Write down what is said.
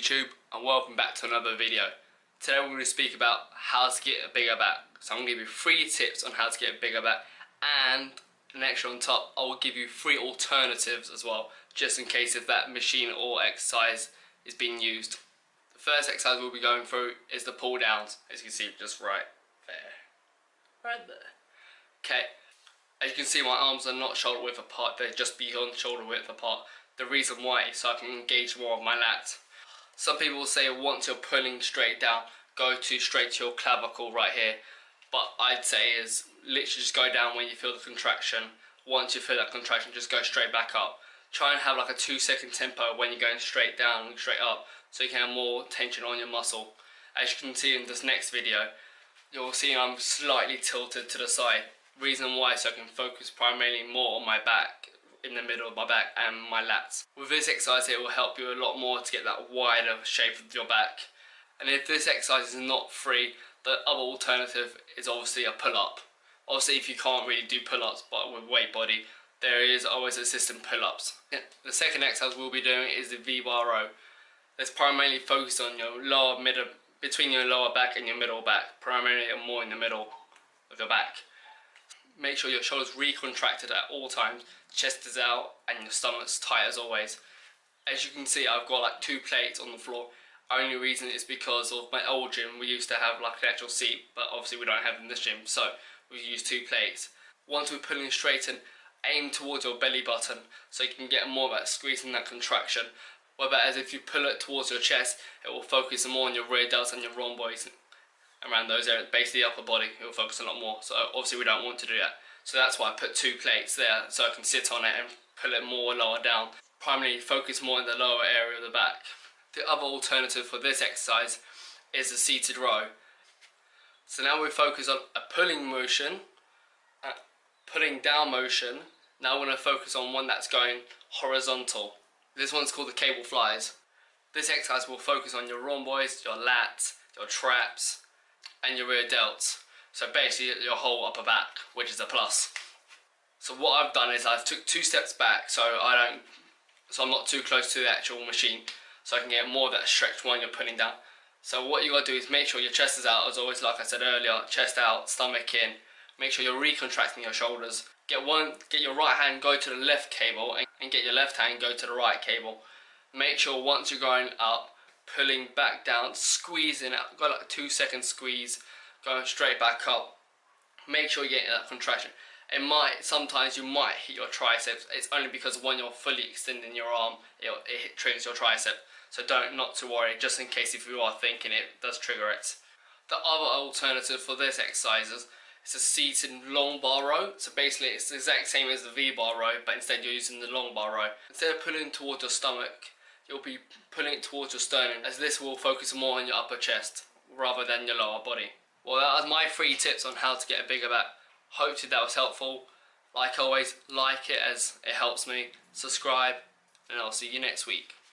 YouTube and welcome back to another video. Today we're going to speak about how to get a bigger back. So I'm going to give you 3 tips on how to get a bigger back, and an extra on top, I will give you 3 alternatives as well, just in case if that machine or exercise is being used. The first exercise we'll be going through is the pull downs, as you can see just right there. Right there. Okay, as you can see my arms are not shoulder width apart, they're just beyond shoulder width apart. The reason why is so I can engage more of my lats. Some people will say once you're pulling straight down, go straight to your clavicle right here. But I'd say is literally just go down when you feel the contraction. Once you feel that contraction, just go straight back up. Try and have like a 2-second tempo when you're going straight down and straight up, so you can have more tension on your muscle. As you can see in this next video, you'll see I'm slightly tilted to the side. Reason why, so I can focus primarily more on my back, in the middle of my back and my lats. With this exercise it will help you a lot more to get that wider shape of your back. And if this exercise is not free, the other alternative is obviously a pull-up. Obviously if you can't really do pull-ups but with weight body, there is always assistant pull-ups. The second exercise we'll be doing is the V-bar row. It's primarily focused on your lower middle, between your lower back and your middle back, primarily and more in the middle of your back. Make sure your shoulders recontracted at all times, chest is out and your stomach's tight as always. As you can see, I've got like 2 plates on the floor. Only reason is because of my old gym, we used to have like an actual seat, but obviously we don't have in this gym, so we use 2 plates. Once we're pulling straight in, aim towards your belly button so you can get more of that squeeze and that contraction. Whereas if you pull it towards your chest, it will focus more on your rear delts and your rhomboids. Around those areas, basically the upper body, it will focus a lot more. So obviously we don't want to do that. So that's why I put 2 plates there, so I can sit on it and pull it more lower down. Primarily focus more in the lower area of the back. The other alternative for this exercise is the seated row. So now we focus on a pulling motion, pulling down motion. Now we're going to focus on one that's going horizontal. This one's called the cable flies. This exercise will focus on your rhomboids, your lats, your traps, and your rear delts. So basically your whole upper back, which is a plus. So what I've done is I've took 2 steps back so I'm not too close to the actual machine, so I can get more of that stretch when you're putting down. So what you got to do is make sure your chest is out, as always, like I said earlier, chest out, stomach in. Make sure you're recontracting your shoulders. Get your right hand go to the left cable and get your left hand go to the right cable. Make sure once you're going up, pulling back down, squeezing out, got like a 2-second squeeze, going straight back up. Make sure you're getting that contraction. Sometimes you might hit your triceps. It's only because when you're fully extending your arm, it triggers your tricep. So not to worry, just in case if you are thinking it does trigger it. The other alternative for this exercise is a seated long bar row. So basically it's the exact same as the V-bar row, but instead you're using the long bar row. Instead of pulling towards your stomach, you'll be pulling it towards your sternum, as this will focus more on your upper chest rather than your lower body. Well, that was my 3 tips on how to get a bigger back. Hopefully that was helpful. Like always, like it as it helps me. Subscribe, and I'll see you next week.